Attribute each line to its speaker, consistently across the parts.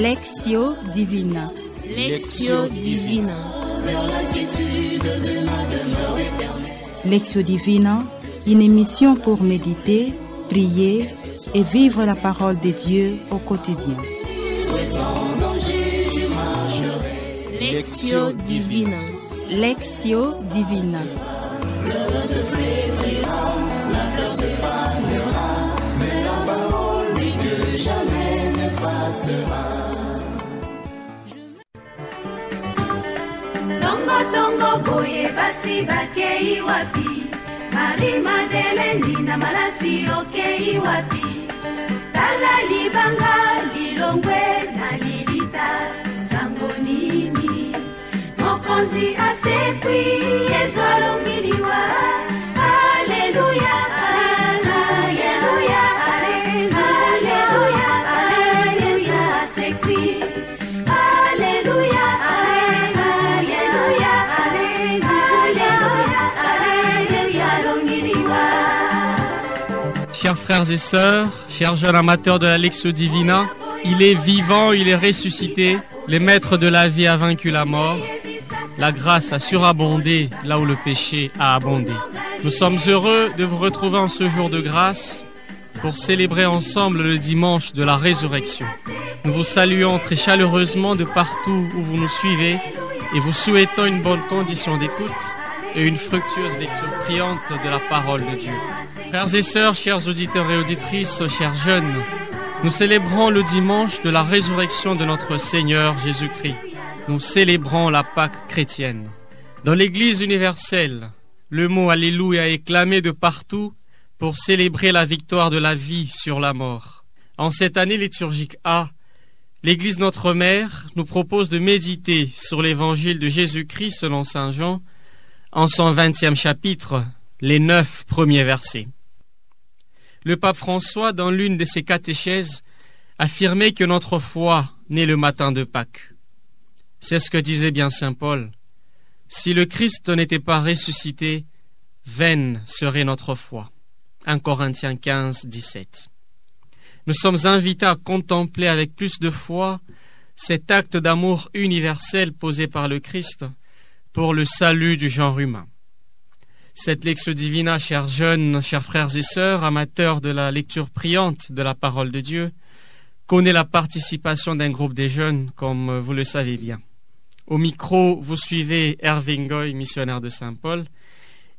Speaker 1: Lectio Divina.
Speaker 2: Lectio Divina.
Speaker 3: Lectio Divina, une émission pour méditer, prier et vivre la parole de Dieu au quotidien.
Speaker 2: Lectio Divina.
Speaker 1: Lectio Divina.
Speaker 4: Le se flétrira, la fleur se fanera, mais la parole dit que jamais ne passera.
Speaker 5: Tongo boye basi bakei wapi, Marie-Madeleine na malasi okei wapi, tala libanga lilongwe na lilita sango nini, mokonzi asekwi ezolongiliwa. Haleluya, haleluya, haleluya, haleluya, asekwi. Haleluya, haleluya, haleluya, longiliwa.
Speaker 6: Chers frères et sœurs, chers jeunes amateurs de la Lectio Divina, il est vivant, il est ressuscité, le maître de la vie a vaincu la mort, la grâce a surabondé là où le péché a abondé. Nous sommes heureux de vous retrouver en ce jour de grâce pour célébrer ensemble le dimanche de la résurrection. Nous vous saluons très chaleureusement de partout où vous nous suivez et vous souhaitons une bonne condition d'écoute et une fructueuse lecture priante de la parole de Dieu. Frères et sœurs, chers auditeurs et auditrices, chers jeunes, nous célébrons le dimanche de la résurrection de notre Seigneur Jésus-Christ. Nous célébrons la Pâque chrétienne. Dans l'Église universelle, le mot Alléluia est clamé de partout pour célébrer la victoire de la vie sur la mort. En cette année liturgique A, l'Église Notre Mère nous propose de méditer sur l'Évangile de Jésus-Christ selon Saint Jean, en son 20e chapitre, les 9 premiers versets. Le pape François, dans l'une de ses catéchèses, affirmait que notre foi naît le matin de Pâques. C'est ce que disait bien saint Paul. Si le Christ n'était pas ressuscité, vaine serait notre foi. 1 Corinthiens 15, 17. Nous sommes invités à contempler avec plus de foi cet acte d'amour universel posé par le Christ pour le salut du genre humain. Cette Lectio Divina, chers jeunes, chers frères et sœurs, amateurs de la lecture priante de la parole de Dieu, connaît la participation d'un groupe de jeunes, comme vous le savez bien. Au micro, vous suivez Hervé Ngoy, missionnaire de Saint-Paul,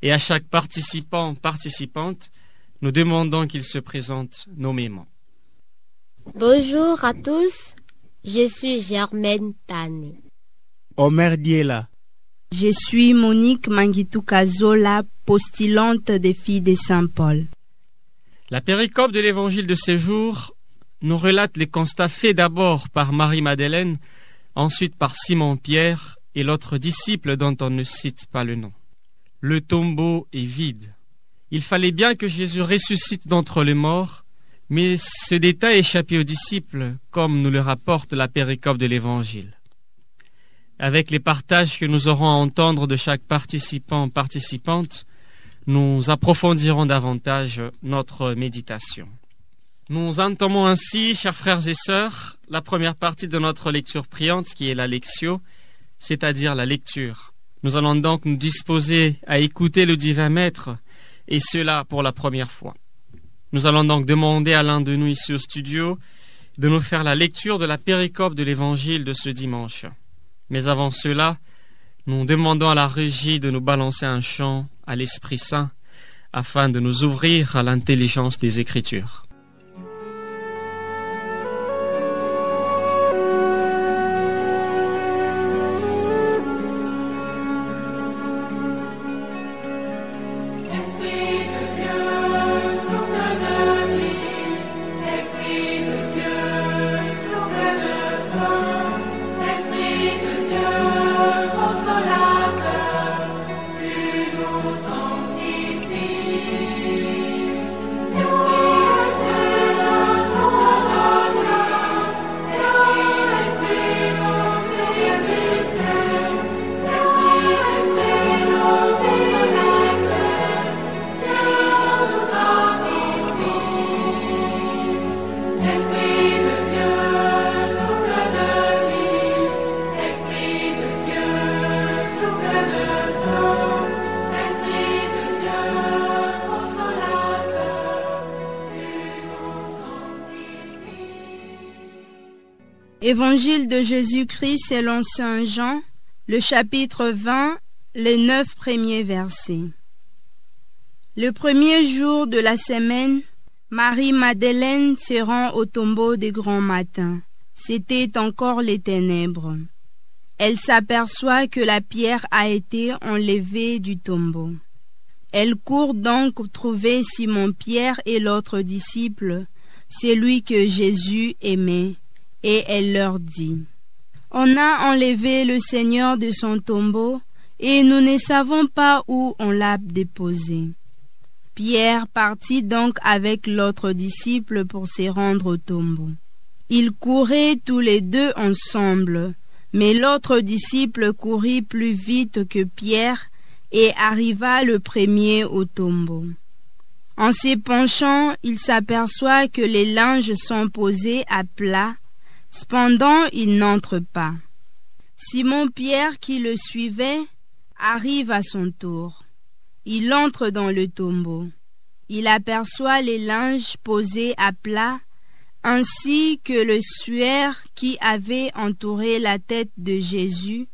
Speaker 6: et à chaque participant, participante, nous demandons qu'il se présente nommément.
Speaker 7: Bonjour à tous, je suis Germaine Tane.
Speaker 8: Omer Diela.
Speaker 9: Je suis Monique Manguitou-Kazola, postulante des filles de Saint-Paul.
Speaker 6: La péricope de l'évangile de ces jours nous relate les constats faits d'abord par Marie-Madeleine, ensuite par Simon-Pierre et l'autre disciple dont on ne cite pas le nom. Le tombeau est vide. Il fallait bien que Jésus ressuscite d'entre les morts, mais ce détail échappait aux disciples, comme nous le rapporte la péricope de l'Évangile. Avec les partages que nous aurons à entendre de chaque participant, participante, nous approfondirons davantage notre méditation. Nous entamons ainsi, chers frères et sœurs, la première partie de notre lecture priante, qui est la lectio, c'est-à-dire la lecture. Nous allons donc nous disposer à écouter le divin Maître, et cela pour la première fois. Nous allons donc demander à l'un de nous ici au studio de nous faire la lecture de la péricope de l'Évangile de ce dimanche. Mais avant cela, nous demandons à la régie de nous balancer un chant à l'Esprit Saint afin de nous ouvrir à l'intelligence des Écritures.
Speaker 5: Esprit
Speaker 9: Évangile de Jésus-Christ selon saint Jean, le chapitre 20, les 9 premiers versets. Le premier jour de la semaine, Marie-Madeleine se rend au tombeau des grands matins. C'était encore les ténèbres. Elle s'aperçoit que la pierre a été enlevée du tombeau. Elle court donc trouver Simon-Pierre et l'autre disciple, celui que Jésus aimait, et elle leur dit: On a enlevé le Seigneur de son tombeau, et nous ne savons pas où on l'a déposé. Pierre partit donc avec l'autre disciple pour se rendre au tombeau. Ils couraient tous les deux ensemble, mais l'autre disciple courut plus vite que Pierre et arriva le premier au tombeau. En se penchant, il s'aperçoit que les linges sont posés à plat. Cependant, il n'entre pas. Simon-Pierre, qui le suivait, arrive à son tour. Il entre dans le tombeau. Il aperçoit les linges posés à plat, ainsi que le suaire qui avait entouré la tête de Jésus,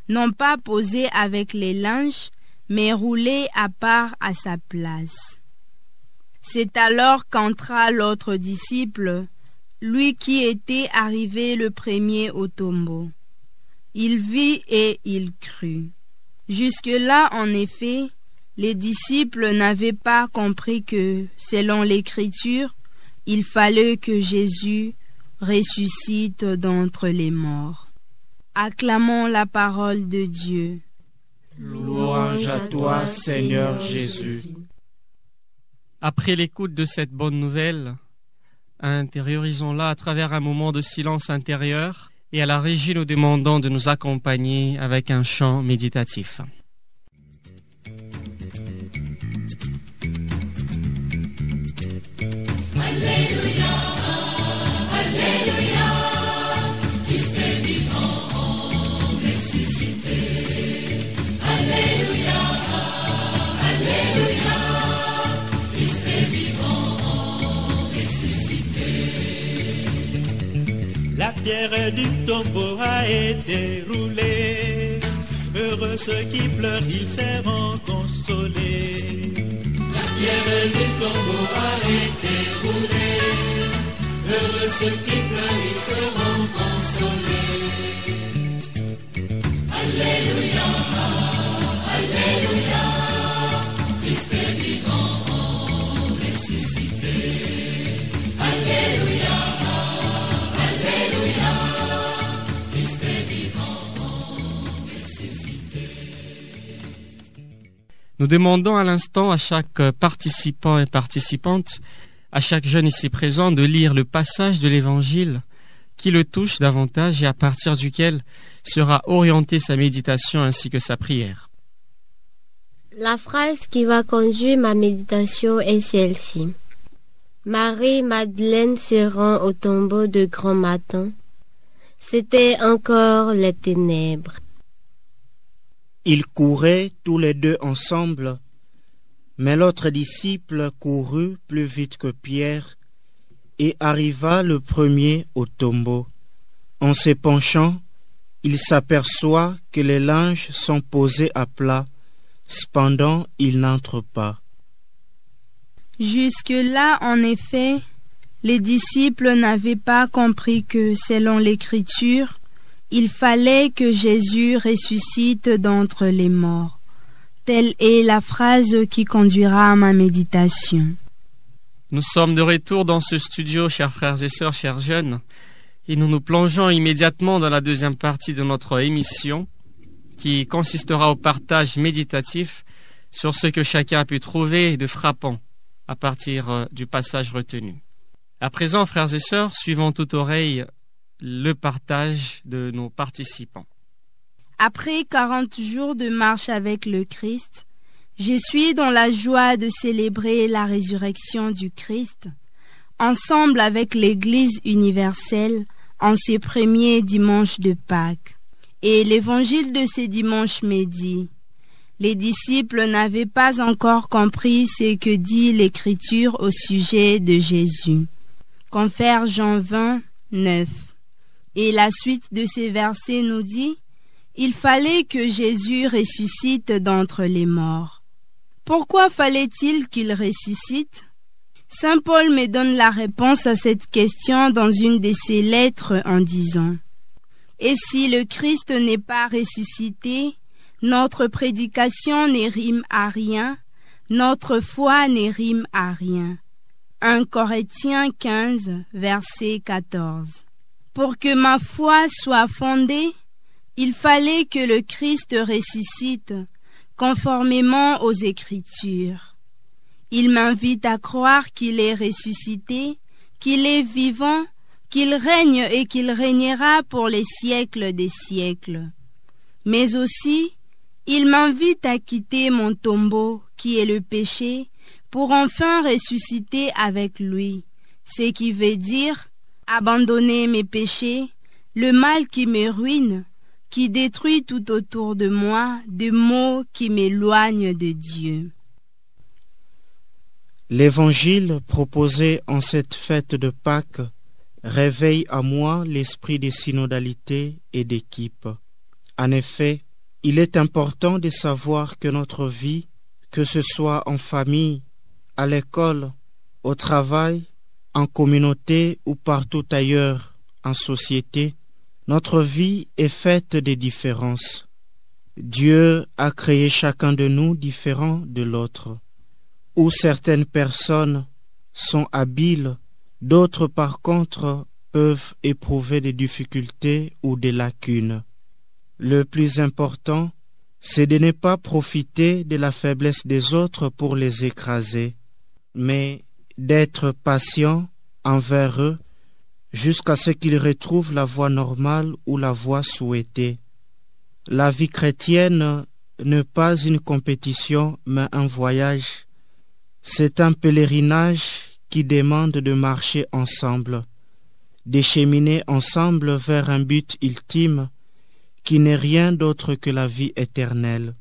Speaker 9: non pas posé avec les linges, mais roulé à part à sa place. C'est alors qu'entra l'autre disciple, lui qui était arrivé le premier au tombeau. Il vit et il crut. Jusque-là, en effet, les disciples n'avaient pas compris que, selon l'Écriture, il fallait que Jésus ressuscite d'entre les morts. Acclamons la parole de Dieu.
Speaker 8: Louange à toi, Seigneur Jésus.
Speaker 6: Après l'écoute de cette bonne nouvelle, intériorisons-la à travers un moment de silence intérieur et à la régie nous demandons de nous accompagner avec un chant méditatif.
Speaker 4: Alléluia, Alléluia, Christ est vivant, ressuscité. Alléluia, Alléluia, Christ est vivant, ressuscité.
Speaker 10: La pierre du tombeau a été roulée. Heureux ceux qui pleurent, ils seront consolés.
Speaker 4: La pierre du tombeau a été roulée. Heureux ceux qui pleurent, ils seront consolés. Alléluia, Alléluia, Christ est vivant, ressuscité. Alléluia, Alléluia, Christ est vivant, ressuscité.
Speaker 6: Nous demandons à l'instant à chaque participant et participante, à chaque jeune ici présent, de lire le passage de l'Évangile qui le touche davantage et à partir duquel sera orientée sa méditation ainsi que sa prière.
Speaker 7: La phrase qui va conduire ma méditation est celle-ci. Marie-Madeleine se rend au tombeau de grand matin. C'était encore les ténèbres.
Speaker 8: Ils couraient tous les deux ensemble, mais l'autre disciple courut plus vite que Pierre et arriva le premier au tombeau. En se penchant, il s'aperçoit que les linges sont posés à plat, cependant il n'entre pas.
Speaker 9: Jusque-là, en effet, les disciples n'avaient pas compris que, selon l'Écriture, il fallait que Jésus ressuscite d'entre les morts. Telle est la phrase qui conduira à ma méditation.
Speaker 6: Nous sommes de retour dans ce studio, chers frères et sœurs, chers jeunes, et nous nous plongeons immédiatement dans la deuxième partie de notre émission, qui consistera au partage méditatif sur ce que chacun a pu trouver de frappant à partir du passage retenu. À présent, frères et sœurs, suivons toute oreille le partage de nos participants.
Speaker 9: Après 40 jours de marche avec le Christ, je suis dans la joie de célébrer la résurrection du Christ, ensemble avec l'Église universelle, en ces premiers dimanches de Pâques. Et l'évangile de ce dimanche me dit: les disciples n'avaient pas encore compris ce que dit l'Écriture au sujet de Jésus. Confère Jean 20, 9. Et la suite de ces versets nous dit: il fallait que Jésus ressuscite d'entre les morts. Pourquoi fallait-il qu'il ressuscite? Saint Paul me donne la réponse à cette question dans une de ses lettres en disant: et si le Christ n'est pas ressuscité, notre prédication ne rime à rien, notre foi ne rime à rien. 1 Corinthiens 15, verset 14. Pour que ma foi soit fondée, il fallait que le Christ ressuscite, conformément aux Écritures. Il m'invite à croire qu'il est ressuscité, qu'il est vivant, qu'il règne et qu'il régnera pour les siècles des siècles. Mais aussi, il m'invite à quitter mon tombeau, qui est le péché, pour enfin ressusciter avec lui, ce qui veut dire abandonner mes péchés, le mal qui me ruine, qui détruit tout autour de moi, des maux qui m'éloignent de Dieu.
Speaker 8: L'évangile proposé en cette fête de Pâques réveille à moi l'esprit de synodalité et d'équipe. En effet, il est important de savoir que notre vie, que ce soit en famille, à l'école, au travail, en communauté ou partout ailleurs en société, notre vie est faite de différences. Dieu a créé chacun de nous différent de l'autre. Où certaines personnes sont habiles, d'autres par contre peuvent éprouver des difficultés ou des lacunes. Le plus important, c'est de ne pas profiter de la faiblesse des autres pour les écraser, mais d'être patient envers eux jusqu'à ce qu'ils retrouvent la voie normale ou la voie souhaitée. La vie chrétienne n'est pas une compétition, mais un voyage. C'est un pèlerinage qui demande de marcher ensemble, de cheminer ensemble vers un but ultime qui n'est rien d'autre que la vie éternelle.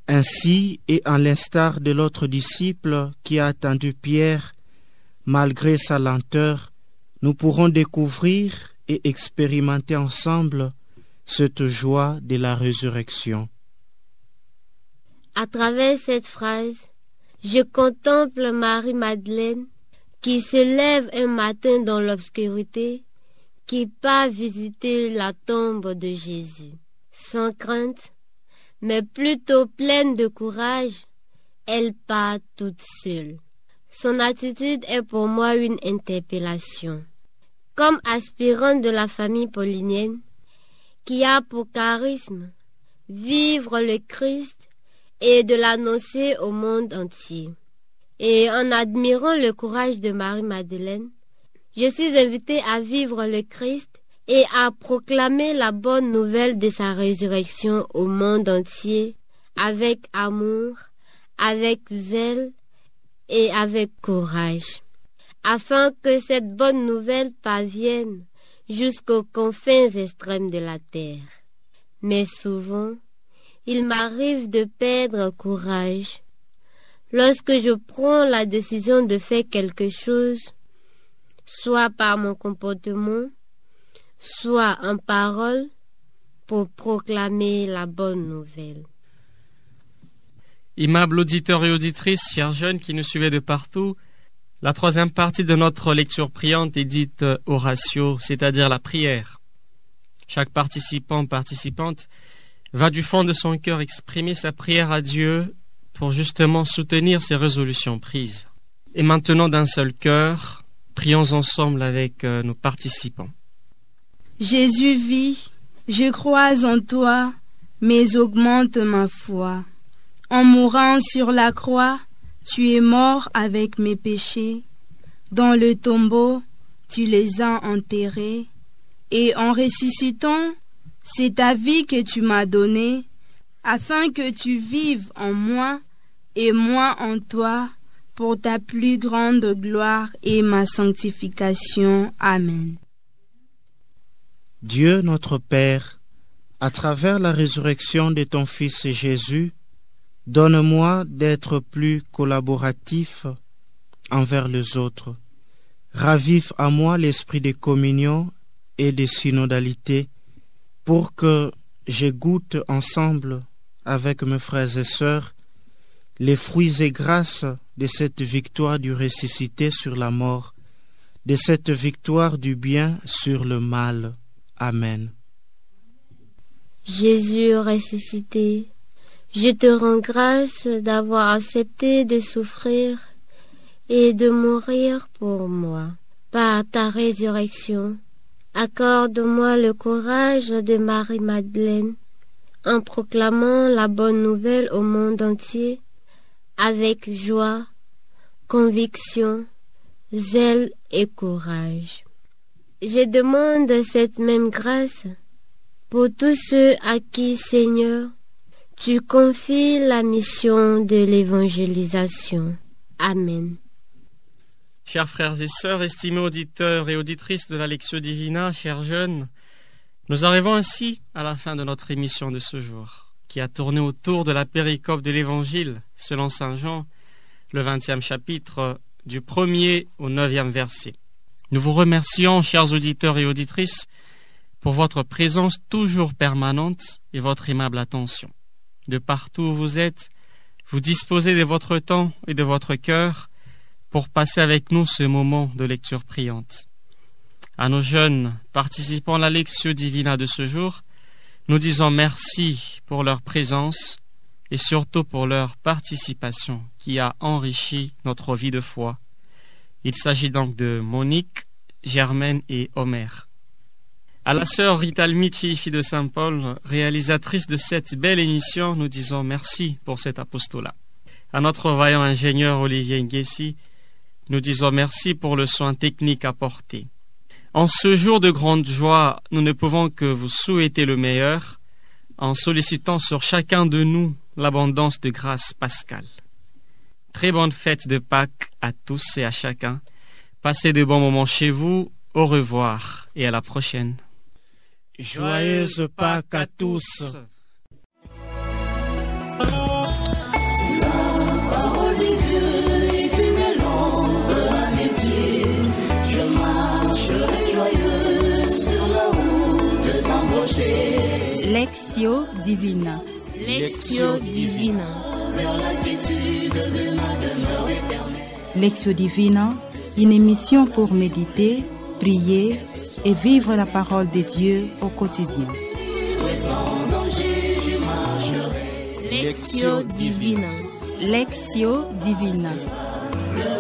Speaker 8: Ainsi, et à l'instar de l'autre disciple qui a attendu Pierre, malgré sa lenteur, nous pourrons découvrir et expérimenter ensemble cette joie de la résurrection.
Speaker 7: À travers cette phrase, je contemple Marie-Madeleine qui se lève un matin dans l'obscurité, qui part visiter la tombe de Jésus. Sans crainte, mais plutôt pleine de courage, elle part toute seule. Son attitude est pour moi une interpellation. Comme aspirante de la famille paulinienne, qui a pour charisme vivre le Christ et de l'annoncer au monde entier. Et en admirant le courage de Marie-Madeleine, je suis invitée à vivre le Christ et à proclamer la bonne nouvelle de sa résurrection au monde entier avec amour, avec zèle et avec courage, afin que cette bonne nouvelle parvienne jusqu'aux confins extrêmes de la terre. Mais souvent, il m'arrive de perdre courage lorsque je prends la décision de faire quelque chose, soit par mon comportement, soit en parole, pour proclamer la bonne nouvelle.
Speaker 6: Aimables auditeurs et auditrices, chers jeunes qui nous suivez de partout, la troisième partie de notre lecture priante est dite oratio, c'est-à-dire la prière. Chaque participant, participante, va du fond de son cœur exprimer sa prière à Dieu pour justement soutenir ses résolutions prises. Et maintenant, d'un seul cœur, prions ensemble avec nos participants.
Speaker 9: Jésus vit, je crois en toi, mais augmente ma foi. En mourant sur la croix, tu es mort avec mes péchés. Dans le tombeau, tu les as enterrés. Et en ressuscitant, c'est ta vie que tu m'as donnée, afin que tu vives en moi et moi en toi, pour ta plus grande gloire et ma sanctification. Amen.
Speaker 8: Dieu notre Père, à travers la résurrection de ton Fils Jésus, donne-moi d'être plus collaboratif envers les autres. Ravive à moi l'esprit de communion et de synodalité pour que je goûte ensemble avec mes frères et sœurs les fruits et grâces de cette victoire du ressuscité sur la mort, de cette victoire du bien sur le mal. Amen.
Speaker 7: Jésus ressuscité, je te rends grâce d'avoir accepté de souffrir et de mourir pour moi. Par ta résurrection, accorde-moi le courage de Marie-Madeleine en proclamant la bonne nouvelle au monde entier avec joie, conviction, zèle et courage. Je demande cette même grâce pour tous ceux à qui, Seigneur, tu confies la mission de l'évangélisation. Amen.
Speaker 6: Chers frères et sœurs, estimés auditeurs et auditrices de la Lectio Divina, chers jeunes, nous arrivons ainsi à la fin de notre émission de ce jour, qui a tourné autour de la péricope de l'Évangile, selon saint Jean, le 20e chapitre, du 1er au 9e verset. Nous vous remercions, chers auditeurs et auditrices, pour votre présence toujours permanente et votre aimable attention. De partout où vous êtes, vous disposez de votre temps et de votre cœur pour passer avec nous ce moment de lecture priante. À nos jeunes participants à la Lectio Divina de ce jour, nous disons merci pour leur présence et surtout pour leur participation qui a enrichi notre vie de foi. Il s'agit donc de Monique, Germaine et Omer. À la sœur Rita Almici, fille de Saint Paul, réalisatrice de cette belle émission, nous disons merci pour cet apostolat. À notre vaillant ingénieur Olivier Nguessi, nous disons merci pour le soin technique apporté. En ce jour de grande joie, nous ne pouvons que vous souhaiter le meilleur en sollicitant sur chacun de nous l'abondance de grâce pascale. Très bonne fête de Pâques à tous et à chacun. Passez de bons moments chez vous. Au revoir et à la prochaine.
Speaker 8: Joyeuse Pâques à tous.
Speaker 1: Lectio Divina.
Speaker 2: Lectio Divina.
Speaker 3: Lectio Divina, une émission pour méditer, prier et vivre la parole de Dieu au quotidien.
Speaker 2: Lectio Divina.
Speaker 1: Lectio Divina.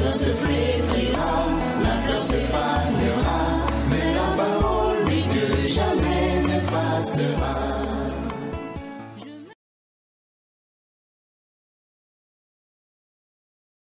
Speaker 4: Le se flétrira, la fleur se fanera, mais la parole dit que jamais ne passera.